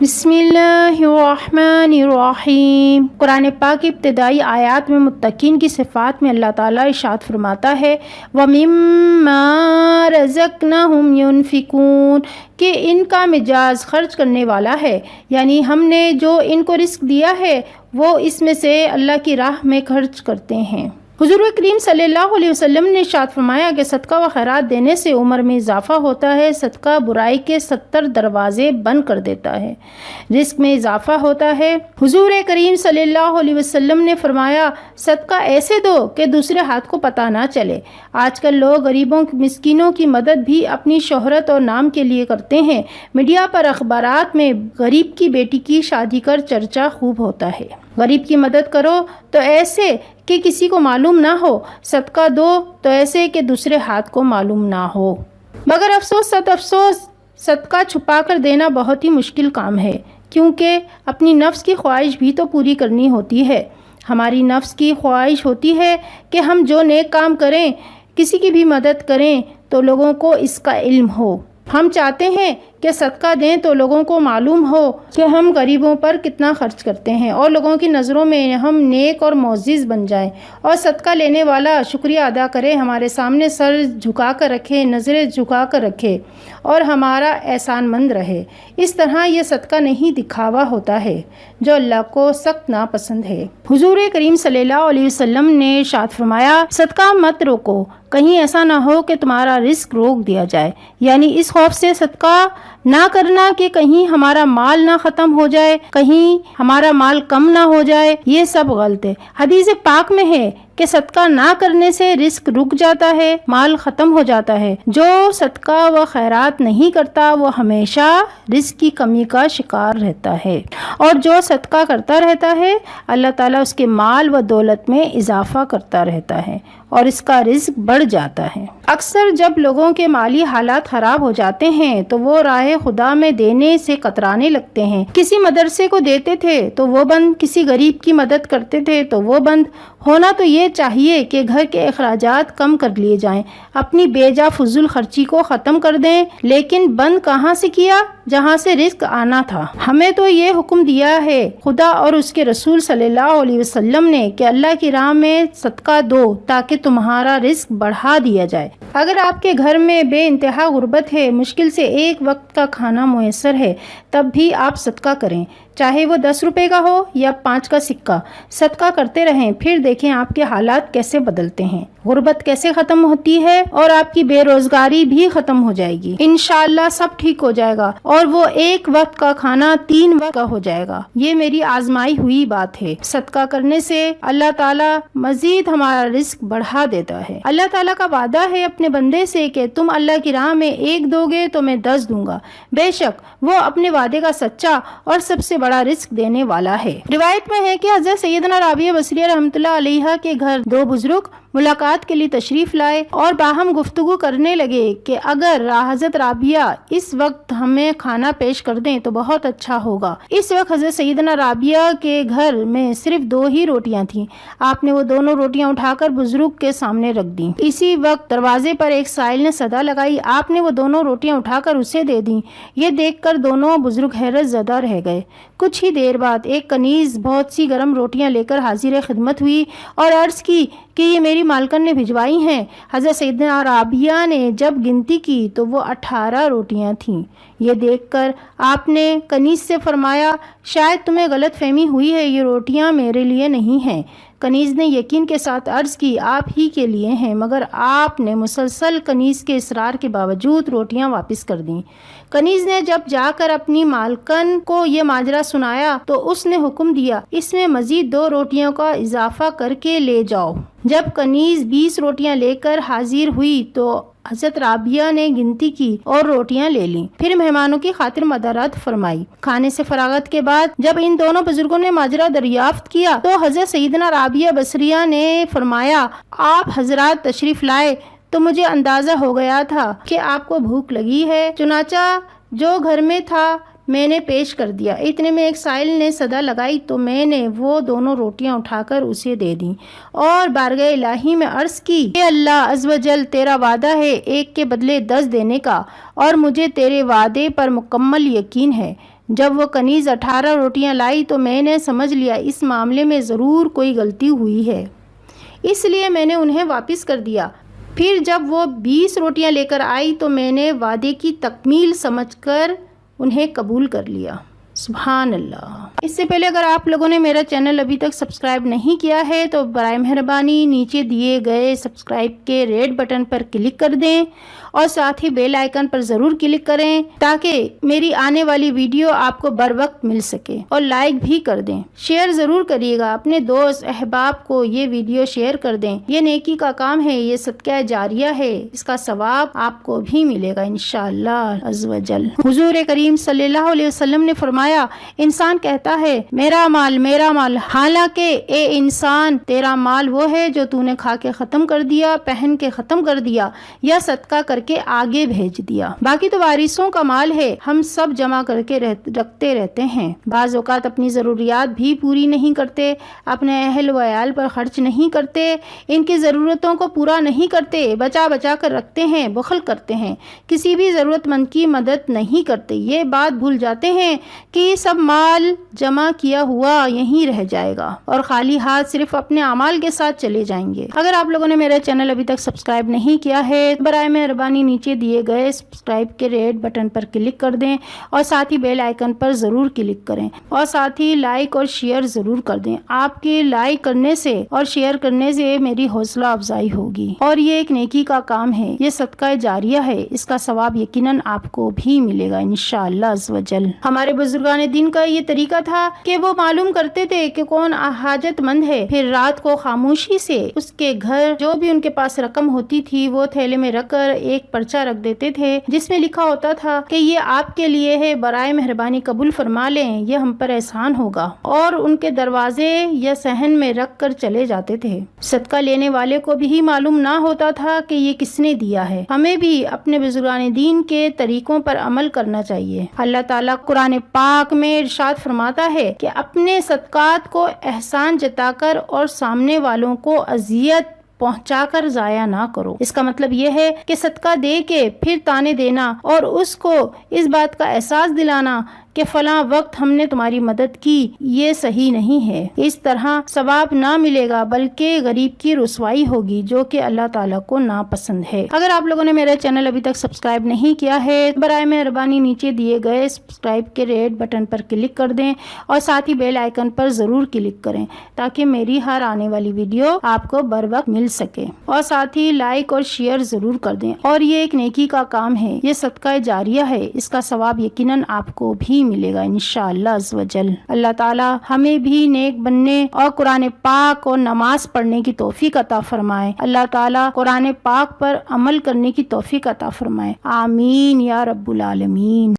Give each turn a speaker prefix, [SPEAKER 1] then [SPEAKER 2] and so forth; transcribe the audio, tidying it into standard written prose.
[SPEAKER 1] بسم اللہ الرحمن الرحیم۔ قرآن پاک کی ابتدائی آیات میں متقین کی صفات میں اللہ تعالیٰ ارشاد فرماتا ہے وَمِمَّا رَزَقْنَاهُمْ يُنْفِقُونَ کہ ان کا مزاج خرچ کرنے والا ہے، یعنی ہم نے جو ان کو رزق دیا ہے وہ اس میں سے اللہ کی راہ میں خرچ کرتے ہیں۔ حضور کریم صلی اللہ علیہ وسلم نے ارشاد فرمایا کہ صدقہ و خیرات دینے سے عمر میں اضافہ ہوتا ہے، صدقہ برائی کے 70 دروازے بند کر دیتا ہے، رزق میں اضافہ ہوتا ہے۔ حضور کریم صلی اللہ علیہ وسلم نے فرمایا صدقہ ایسے دو کہ دوسرے ہاتھ کو پتہ نہ چلے۔ آج کل لوگ غریبوں مسکینوں کی مدد بھی اپنی شہرت اور نام کے لیے کرتے ہیں۔ میڈیا پر اخبارات میں غریب کی بیٹی کی شادی کر چرچا خوب ہوتا ہے۔ غریب کی مدد کرو تو ایسے کہ کسی کو معلوم نہ ہو، صدقہ دو تو ایسے کہ دوسرے ہاتھ کو معلوم نہ ہو۔ مگر افسوس صد افسوس، صدقہ چھپا کر دینا بہت ہی مشکل کام ہے، کیونکہ اپنی نفس کی خواہش بھی تو پوری کرنی ہوتی ہے۔ ہماری نفس کی خواہش ہوتی ہے کہ ہم جو نیک کام کریں، کسی کی بھی مدد کریں تو لوگوں کو اس کا علم ہو۔ ہم چاہتے ہیں کہ صدقہ دیں تو لوگوں کو معلوم ہو کہ ہم غریبوں پر کتنا خرچ کرتے ہیں اور لوگوں کی نظروں میں ہم نیک اور معزز بن جائیں، اور صدقہ لینے والا شکریہ ادا کرے، ہمارے سامنے سر جھکا کر رکھے، نظریں جھکا کر رکھے اور ہمارا احسان مند رہے۔ اس طرح یہ صدقہ نہیں، دکھاوا ہوتا ہے جو اللہ کو سخت ناپسند ہے۔ حضور کریم صلی اللہ علیہ وسلم نے ارشاد فرمایا صدقہ مت روکو، کہیں ایسا نہ ہو کہ تمہارا رزق روک دیا جائے، یعنی اس خوف سے صدقہ نہ کرنا کہ کہیں ہمارا مال نہ ختم ہو جائے، کہیں ہمارا مال کم نہ ہو جائے، یہ سب غلط ہے۔ حدیث پاک میں ہے کہ صدقہ نہ کرنے سے رزق رک جاتا ہے، مال ختم ہو جاتا ہے۔ جو صدقہ و خیرات نہیں کرتا وہ ہمیشہ رزق کی کمی کا شکار رہتا ہے، اور جو صدقہ کرتا رہتا ہے اللہ تعالیٰ اس کے مال و دولت میں اضافہ کرتا رہتا ہے اور اس کا رزق بڑھ جاتا ہے۔ اکثر جب لوگوں کے مالی حالات خراب ہو جاتے ہیں تو وہ راہ خدا میں دینے سے کترانے لگتے ہیں۔ کسی مدرسے کو دیتے تھے تو وہ بند، کسی غریب کی مدد کرتے تھے تو وہ بند۔ ہونا تو یہ چاہیے کہ گھر کے اخراجات کم کر لیے جائیں، اپنی بے جا فضول خرچی کو ختم کر دیں، لیکن بند کہاں سے کیا؟ جہاں سے رزق آنا تھا۔ ہمیں تو یہ حکم دیا ہے خدا اور اس کے رسول صلی اللہ علیہ وسلم نے کہ اللہ کی راہ میں صدقہ دو تاکہ تمہارا رزق بڑھا دیا جائے۔ اگر آپ کے گھر میں بے انتہا غربت ہے، مشکل سے ایک وقت کا کھانا میسر ہے، تب بھی آپ صدقہ کریں، چاہے وہ 10 روپے کا ہو یا 5 کا سکہ۔ صدقہ کرتے رہیں، پھر دیکھیں آپ کے حالات کیسے بدلتے ہیں، غربت کیسے ختم ہوتی ہے اور آپ کی بے روزگاری بھی ختم ہو جائے گی۔ انشاءاللہ سب ٹھیک ہو جائے گا اور وہ ایک وقت کا کھانا 3 وقت کا ہو جائے گا۔ یہ میری آزمائی ہوئی بات ہے۔ صدقہ کرنے سے اللہ تعالیٰ مزید ہمارا رزق بڑھا دیتا ہے۔ اللہ تعالیٰ کا وعدہ ہے اپنے بندے سے کہ تم اللہ کی راہ میں 1 دو گے تو میں 10 دوں گا۔ بے شک وہ اپنے وعدے کا سچا اور سب سے بڑا رزق دینے والا ہے۔ روایت میں ہے کہ حضرت سیدنا رابعہ بصریہ رحمۃ اللہ علیہ کے گھر 2 بزرگ ملاقات کے لیے تشریف لائے اور باہم گفتگو کرنے لگے کہ اگر حضرت رابعہ اس وقت ہمیں کھانا پیش کر دیں تو بہت اچھا ہوگا۔ اس وقت حضرت سیدنا رابعہ کے گھر میں صرف 2 ہی روٹیاں تھیں۔ آپ نے وہ دونوں روٹیاں اٹھا کر بزرگ کے سامنے رکھ دیں۔ اسی وقت دروازے پر ایک سائل نے صدا لگائی، آپ نے وہ دونوں روٹیاں اٹھا کر اسے دے دیں۔ یہ دیکھ کر دونوں بزرگ حیرت زدہ رہ گئے۔ کچھ ہی دیر بعد ایک کنیز بہت سی گرم روٹیاں لے کر حاضر خدمت ہوئی اور عرض کی کہ یہ میری مالکن نے بھجوائی ہیں۔ حضرت سیدنا رابعہ نے جب گنتی کی تو وہ 18 روٹیاں تھیں۔ یہ دیکھ کر آپ نے کنیز سے فرمایا شاید تمہیں غلط فہمی ہوئی ہے، یہ روٹیاں میرے لیے نہیں ہیں۔ کنیز نے یقین کے ساتھ عرض کی آپ ہی کے لیے ہیں، مگر آپ نے مسلسل کنیز کے اصرار کے باوجود روٹیاں واپس کر دیں۔ کنیز نے جب جا کر اپنی مالکن کو یہ ماجرا سنایا تو اس نے حکم دیا اس میں مزید 2 روٹیوں کا اضافہ کر کے لے جاؤ۔ جب کنیز 20 روٹیاں لے کر حاضر ہوئی تو حضرت رابعہ نے گنتی کی اور روٹیاں لے لیں، پھر مہمانوں کی خاطر مدارات فرمائی۔ کھانے سے فراغت کے بعد جب ان دونوں بزرگوں نے ماجرا دریافت کیا تو حضرت سیدنا رابعہ بصریہ نے فرمایا آپ حضرات تشریف لائے تو مجھے اندازہ ہو گیا تھا کہ آپ کو بھوک لگی ہے، چنانچہ جو گھر میں تھا میں نے پیش کر دیا۔ اتنے میں ایک سائل نے صدا لگائی تو میں نے وہ دونوں روٹیاں اٹھا کر اسے دے دیں اور بارگاہ الہی میں عرض کی کہ اللہ عز و جل تیرا وعدہ ہے 1 کے بدلے 10 دینے کا، اور مجھے تیرے وعدے پر مکمل یقین ہے۔ جب وہ کنیز 18 روٹیاں لائی تو میں نے سمجھ لیا اس معاملے میں ضرور کوئی غلطی ہوئی ہے، اس لیے میں نے انہیں واپس کر دیا۔ پھر جب وہ 20 روٹیاں لے کر آئی تو میں نے وعدے کی تکمیل سمجھ کر انہیں قبول کر لیا۔ سبحان اللہ۔ اس سے پہلے اگر آپ لوگوں نے میرا چینل ابھی تک سبسکرائب نہیں کیا ہے تو برائے مہربانی نیچے دیے گئے سبسکرائب کے ریڈ بٹن پر کلک کر دیں اور ساتھ ہی بیل آئیکن پر ضرور کلک کریں تاکہ میری آنے والی ویڈیو آپ کو بر وقت مل سکے، اور لائک بھی کر دیں۔ شیئر ضرور کریے گا، اپنے دوست احباب کو یہ ویڈیو شیئر کر دیں۔ یہ نیکی کا کام ہے، یہ صدقہ جاریہ ہے، اس کا ثواب آپ کو بھی ملے گا انشاءاللہ عز و جل۔ حضور کریم صلی اللہ علیہ وسلم نے فرمایا، انسان کہتا ہے میرا مال، حالانکہ اے انسان تیرا مال وہ ہے جو تو نے کھا کے ختم کر دیا، پہن کے ختم کر دیا یا صدقہ کر کے آگے بھیج دیا، باقی تو وارثوں کا مال ہے، ہم سب جمع کر کے رکھتے رہتے ہیں۔ بعض اوقات اپنی ضروریات بھی پوری نہیں کرتے، اپنے اہل و عیال پر خرچ نہیں کرتے، ان کی ضرورتوں کو پورا نہیں کرتے، بچا کر رکھتے ہیں، بخل کرتے ہیں، کسی بھی ضرورت مند کی مدد نہیں کرتے۔ یہ بات بھول جاتے ہیں کہ یہ سب مال جمع کیا ہوا یہیں رہ جائے گا اور خالی ہاتھ صرف اپنے اعمال کے ساتھ چلے جائیں گے۔ اگر آپ لوگوں نے میرا چینل ابھی تک سبسکرائب نہیں کیا ہے تو برائے مہربانی نیچے دیے گئے سبسکرائب کے ریڈ بٹن پر کلک کر دیں اور ساتھ ہی بیل آئیکن پر ضرور کلک کریں اور ساتھ ہی لائک اور شیئر ضرور کر دیں۔ آپ کے لائک کرنے سے اور شیئر کرنے سے میری حوصلہ افزائی ہوگی اور یہ ایک نیکی کا کام ہے، یہ صدقہ جاریہ ہے، اس کا ثواب یقیناً آپ کو بھی ملے گا انشاءاللہ عز و جل۔ ہمارے بزرگان دین کا یہ طریقہ تھا کہ وہ معلوم کرتے تھے کہ کون حاجت مند ہے، پھر رات کو خاموشی سے اس کے گھر جو بھی ان کے پاس رقم ہوتی تھی وہ تھیلے میں رکھ کر ایک پرچہ رکھ دیتے تھے جس میں لکھا ہوتا تھا کہ یہ آپ کے لیے ہے، برائے مہربانی قبول فرما لیں، یہ ہم پر احسان ہوگا، اور ان کے دروازے یا صحن میں رکھ کر چلے جاتے تھے۔ صدقہ لینے والے کو بھی معلوم نہ ہوتا تھا کہ یہ کس نے دیا ہے۔ ہمیں بھی اپنے بزرگان دین کے طریقوں پر عمل کرنا چاہیے۔ اللہ تعالیٰ قرآن پاک میں ارشاد فرماتا ہے کہ اپنے صدقات کو احسان جتا کر اور سامنے والوں کو اذیت پہنچا کر ضائع نہ کرو۔ اس کا مطلب یہ ہے کہ صدقہ دے کے پھر تانے دینا اور اس کو اس بات کا احساس دلانا کہ فلاں وقت ہم نے تمہاری مدد کی، یہ صحیح نہیں ہے۔ اس طرح ثواب نہ ملے گا بلکہ غریب کی رسوائی ہوگی جو کہ اللہ تعالیٰ کو ناپسند ہے۔ اگر آپ لوگوں نے میرا چینل ابھی تک سبسکرائب نہیں کیا ہے برائے مہربانی نیچے دیے گئے سبسکرائب کے ریڈ بٹن پر کلک کر دیں اور ساتھ ہی بیل آئیکن پر ضرور کلک کریں تاکہ میری ہر آنے والی ویڈیو آپ کو بر وقت مل سکے، اور ساتھ ہی لائک اور شیئر ضرور کر دیں۔ اور یہ ایک نیکی کا کام ہے، یہ صدقہ جاریہ ہے، اس کا ثواب یقیناً آپ کو بھی ملے گا انشاءاللہ عز و جل۔ اللہ تعالی ہمیں بھی نیک بننے اور قرآن پاک اور نماز پڑھنے کی توفیق عطا فرمائے۔ اللہ تعالی قرآن پاک پر عمل کرنے کی توفیق عطا فرمائے۔ آمین یا رب العالمین۔